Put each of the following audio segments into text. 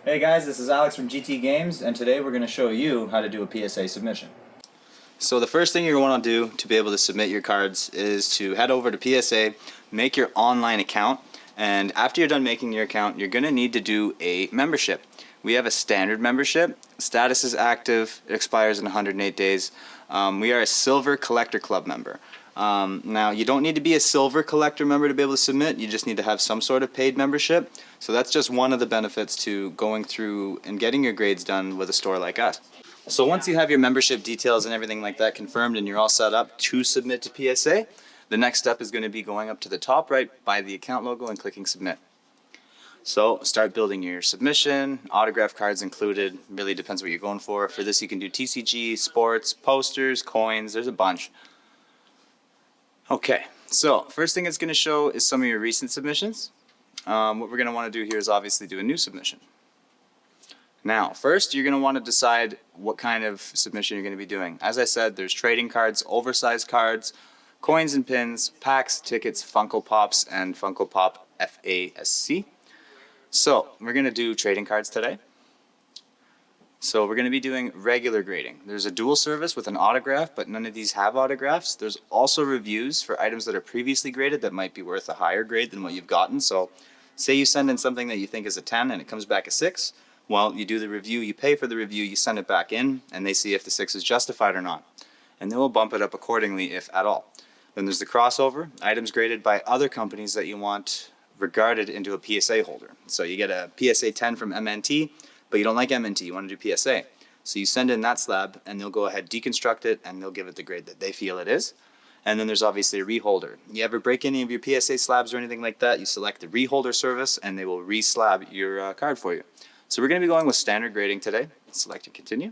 Hey guys, this is Alex from GT Games, and today we're going to show you how to do a PSA submission. So the first thing you're going to want to do to be able to submit your cards is to head over to PSA, make your online account, and after you're done making your account, you're going to need to do a membership. We have a standard membership. Status is active. It expires in 108 days. We are a Silver Collector Club member. Now, you don't need to be a Silver Collector member to be able to submit. You just need to have some sort of paid membership. So that's just one of the benefits to going through and getting your grades done with a store like us. So once you have your membership details and everything like that confirmed and you're all set up to submit to PSA, the next step is going to be going up to the top right by the account logo and clicking submit. So start building your submission, autograph cards included, really depends what you're going for. For this you can do TCG, sports, posters, coins, there's a bunch. Okay, so first thing it's going to show is some of your recent submissions. What we're going to want to do here is obviously do a new submission. Now, first you're going to want to decide what kind of submission you're going to be doing. As I said, there's trading cards, oversized cards, coins and pins, packs, tickets, Funko Pops, and Funko Pop FASC. So, we're going to do trading cards today. So we're going to be doing regular grading. There's a dual service with an autograph, but none of these have autographs. There's also reviews for items that are previously graded that might be worth a higher grade than what you've gotten. So say you send in something that you think is a 10 and it comes back a 6. Well, you do the review, you pay for the review, you send it back in, and they see if the 6 is justified or not. And they will bump it up accordingly if at all. Then there's the crossover, items graded by other companies that you want regarded into a PSA holder. So you get a PSA 10 from MNT, but you don't like MNT, you want to do PSA. So you send in that slab and they'll go ahead, deconstruct it, and they'll give it the grade that they feel it is. And then there's obviously a reholder. You ever break any of your PSA slabs or anything like that, you select the reholder service and they will re-slab your card for you. So we're going to be going with standard grading today. Select and continue.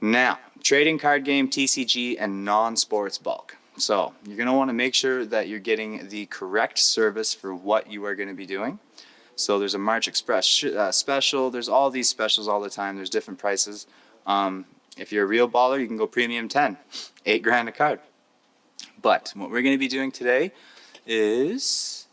Now, trading card game, TCG, and non-sports bulk. So you're going to want to make sure that you're getting the correct service for what you are going to be doing. So there's a March Express special. There's all these specials all the time. There's different prices. If you're a real baller, you can go premium 10, $8,000 a card. But what we're going to be doing today is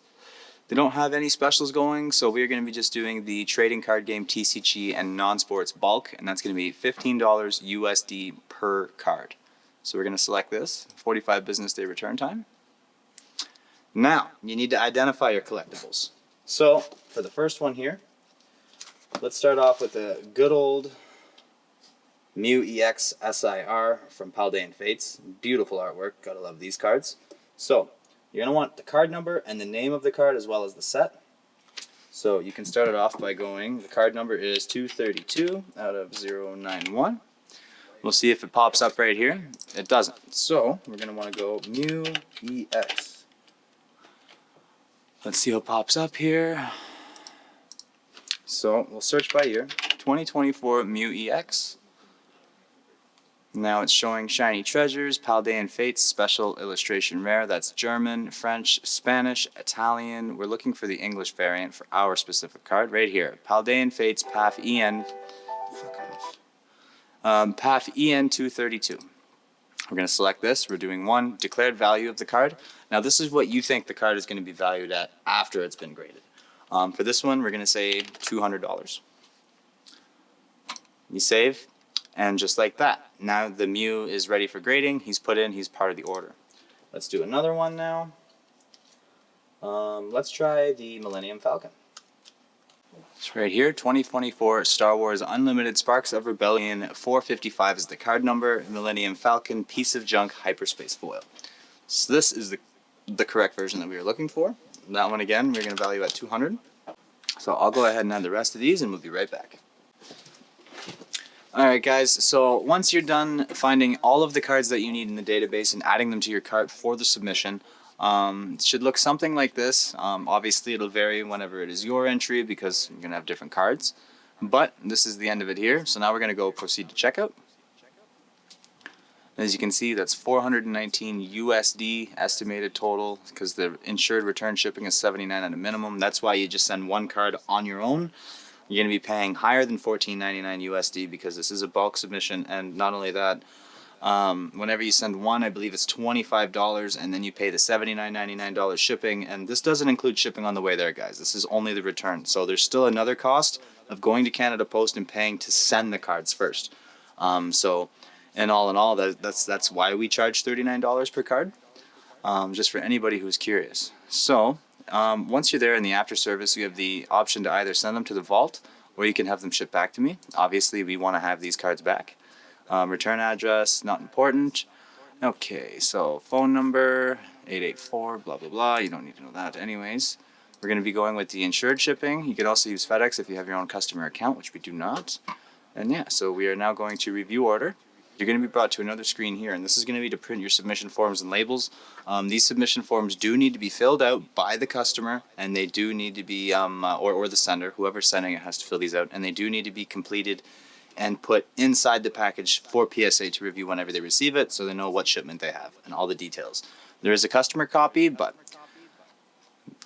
they don't have any specials going, so we're going to be just doing the trading card game, TCG, and non-sports bulk, and that's going to be $15 USD per card. So we're going to select this, 45 business day return time. Now, you need to identify your collectibles. So, for the first one here, let's start off with a good old Mew EX SIR from Paldean Fates. Beautiful artwork, gotta love these cards. So, you're going to want the card number and the name of the card as well as the set. So, you can start it off by going, the card number is 232 out of 091. We'll see if it pops up right here. It doesn't. So, we're going to want to go Mew EX. Let's see what pops up here. So we'll search by year. 2024 Mew EX. Now it's showing Shiny Treasures, Paldean Fates, Special Illustration Rare. That's German, French, Spanish, Italian. We're looking for the English variant for our specific card right here. Paldean Fates, PAF EN. PAF EN 232. We're going to select this. We're doing one, declared value of the card. Now this is what you think the card is going to be valued at after it's been graded. For this one, we're going to say $200. You save, and just like that, now the Mew is ready for grading. He's put in, he's part of the order. Let's do another one now. Let's try the Millennium Falcon. It's right here, 2024 Star Wars Unlimited Sparks of Rebellion 455 is the card number, Millennium Falcon, piece of junk, hyperspace foil. So this is the correct version that we were looking for. That one again, we're going to value at 200. So I'll go ahead and add the rest of these and we'll be right back. Alright guys, so once you're done finding all of the cards that you need in the database and adding them to your cart for the submission, it should look something like this. Obviously it'll vary whenever it is your entry because you're going to have different cards. But this is the end of it here. So now we're going to go proceed to checkout. As you can see, that's 419 USD estimated total because the insured return shipping is 79 at a minimum. That's why you just send one card on your own. You're going to be paying higher than $14.99 USD because this is a bulk submission, and not only that, Whenever you send one, I believe it's $25, and then you pay the $79.99 shipping. And this doesn't include shipping on the way there, guys. This is only the return. So there's still another cost of going to Canada Post and paying to send the cards first. So, in all, that's why we charge $39 per card. Just for anybody who's curious. So, once you're there in the after service, you have the option to either send them to the vault or you can have them shipped back to me. Obviously, we want to have these cards back. Return address, not important. Okay, so phone number, 884, blah, blah, blah. You don't need to know that anyways. We're going to be going with the insured shipping. You could also use FedEx if you have your own customer account, which we do not. And yeah, so we are now going to review order. You're going to be brought to another screen here, and this is going to be to print your submission forms and labels. These submission forms do need to be filled out by the customer, and they do need to be, or the sender, whoever's sending it has to fill these out, and they do need to be completed and put inside the package for PSA to review whenever they receive it, so they know what shipment they have and all the details. There is a customer copy, but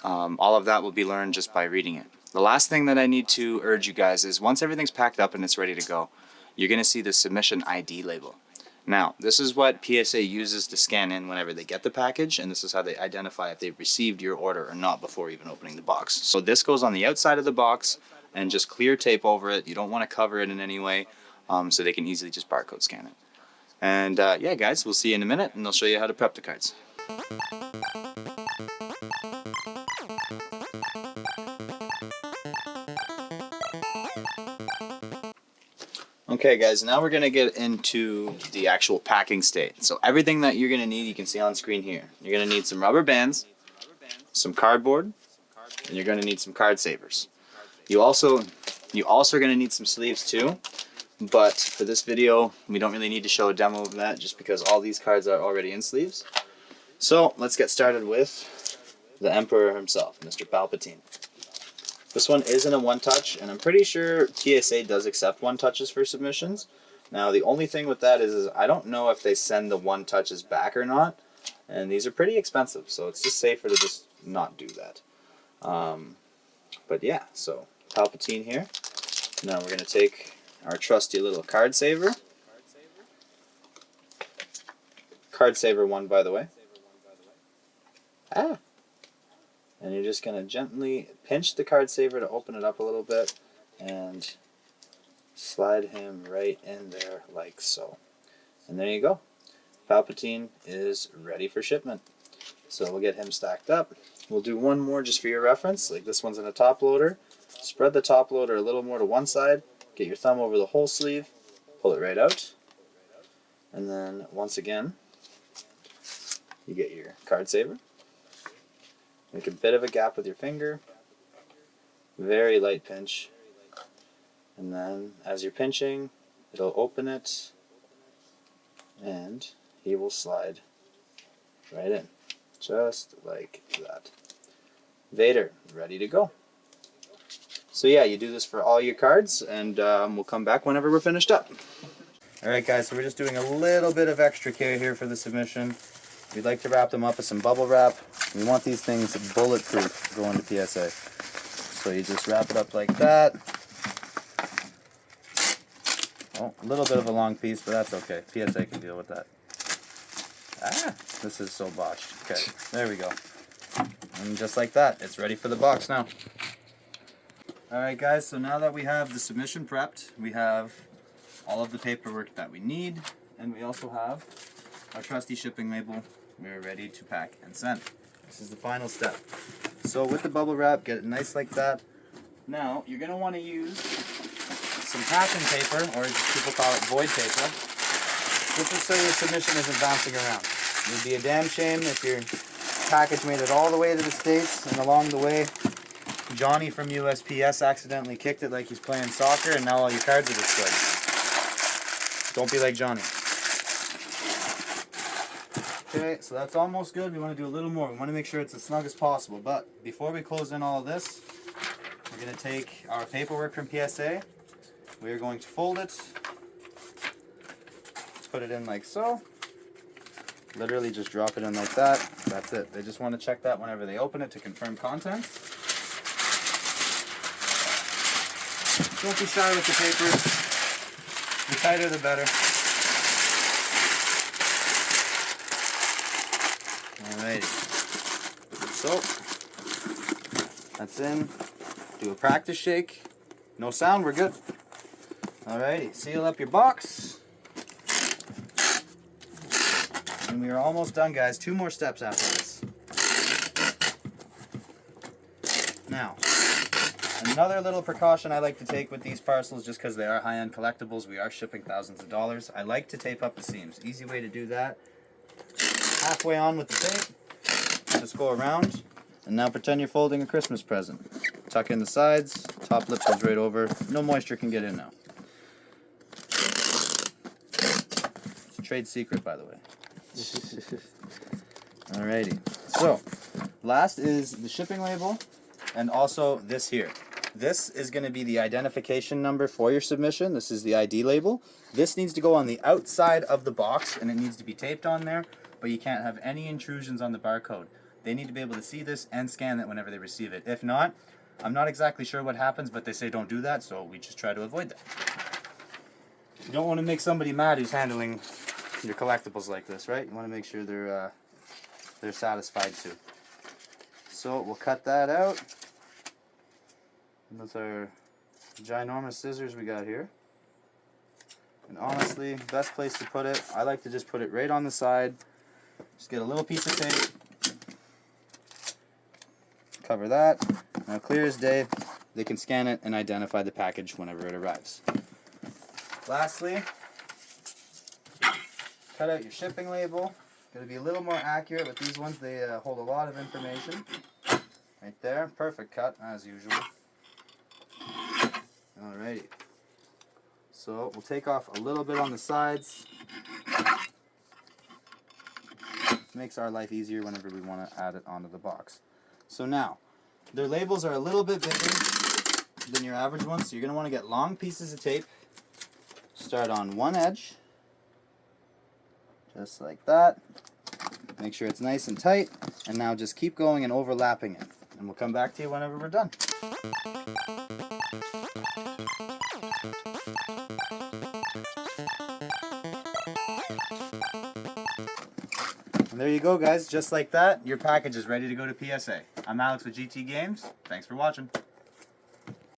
all of that will be learned just by reading it. The last thing that I need to urge you guys is once everything's packed up and it's ready to go, you're going to see the submission ID label. Now, this is what PSA uses to scan in whenever they get the package, and this is how they identify if they've received your order or not before even opening the box. So this goes on the outside of the box and just clear tape over it. You don't want to cover it in any way, so they can easily just barcode scan it. And yeah, guys, we'll see you in a minute, and they'll show you how to prep the cards. Okay guys, now we're going to get into the actual packing state. So everything that you're going to need, you can see on screen here. You're going to need some rubber bands, some cardboard, and you're going to need some card savers. You also are going to need some sleeves too, but for this video, we don't really need to show a demo of that just because all these cards are already in sleeves. So let's get started with the Emperor himself, Mr. Palpatine. This one isn't a one-touch, and I'm pretty sure PSA does accept one-touches for submissions. Now, the only thing with that is I don't know if they send the one-touches back or not, and these are pretty expensive, so it's just safer to just not do that. But yeah, so Palpatine here. Now we're going to take our trusty little card saver. Card saver one, by the way. Ah! And you're just going to gently pinch the card saver to open it up a little bit and slide him right in there like so. And there you go. Palpatine is ready for shipment. So we'll get him stacked up. We'll do one more just for your reference. Like this one's in a top loader. Spread the top loader a little more to one side. Get your thumb over the whole sleeve. Pull it right out. And then once again, you get your card saver. Make a bit of a gap with your finger, very light pinch, and then as you're pinching, it'll open it, and he will slide right in, just like that. Vader, ready to go. So yeah, you do this for all your cards, and we'll come back whenever we're finished up. Alright guys, so we're just doing a little bit of extra care here for the submission. We'd like to wrap them up with some bubble wrap. We want these things bulletproof going to PSA. So you just wrap it up like that. Oh, a little bit of a long piece, but that's okay. PSA can deal with that. Ah, this is so botched. Okay, there we go. And just like that, it's ready for the box now. Alright guys, so now that we have the submission prepped, we have all of the paperwork that we need, and we also have our trusty shipping label. We're ready to pack and send. This is the final step. So with the bubble wrap, get it nice like that. Now, you're going to want to use some packing paper, or as people call it, void paper. This is so your submission isn't bouncing around. It would be a damn shame if your package made it all the way to the States, and along the way, Johnny from USPS accidentally kicked it like he's playing soccer, and now all your cards are destroyed. Don't be like Johnny. Okay, so that's almost good. We want to do a little more. We want to make sure it's as snug as possible. But before we close in all of this, we're going to take our paperwork from PSA. We are going to fold it. Put it in like so. Literally just drop it in like that. That's it. They just want to check that whenever they open it to confirm contents. Don't be shy with the paper. The tighter the better. Alrighty. So, that's in. Do a practice shake. No sound, we're good. Alrighty, seal up your box. And we are almost done, guys. 2 more steps after this. Now, another little precaution I like to take with these parcels, just because they are high-end collectibles, we are shipping thousands of dollars. I like to tape up the seams. Easy way to do that. Halfway on with the tape. Just go around. And now pretend you're folding a Christmas present. Tuck in the sides. Top lip goes right over. No moisture can get in now. It's a trade secret, by the way. Alrighty. So, last is the shipping label. And also this here. This is going to be the identification number for your submission. This is the ID label. This needs to go on the outside of the box and it needs to be taped on there, but you can't have any intrusions on the barcode. They need to be able to see this and scan it whenever they receive it. If not, I'm not exactly sure what happens, but they say don't do that, so we just try to avoid that. You don't want to make somebody mad who's handling your collectibles like this, right? You want to make sure they're satisfied too. So we'll cut that out. And those are ginormous scissors we got here. And honestly, best place to put it, I like to just put it right on the side. Just get a little piece of tape. Cover that. Now clear as day, they can scan it and identify the package whenever it arrives. Lastly, cut out your shipping label. Got to be a little more accurate with these ones. They hold a lot of information. Right there, perfect cut as usual. Alrighty. So we'll take off a little bit on the sides. Makes our life easier whenever we want to add it onto the box. So now, their labels are a little bit bigger than your average ones, so you're going to want to get long pieces of tape. Start on one edge, just like that. Make sure it's nice and tight, and now just keep going and overlapping it. And we'll come back to you whenever we're done. And there you go, guys. Just like that, your package is ready to go to PSA. I'm Alex with GT Games. Thanks for watching.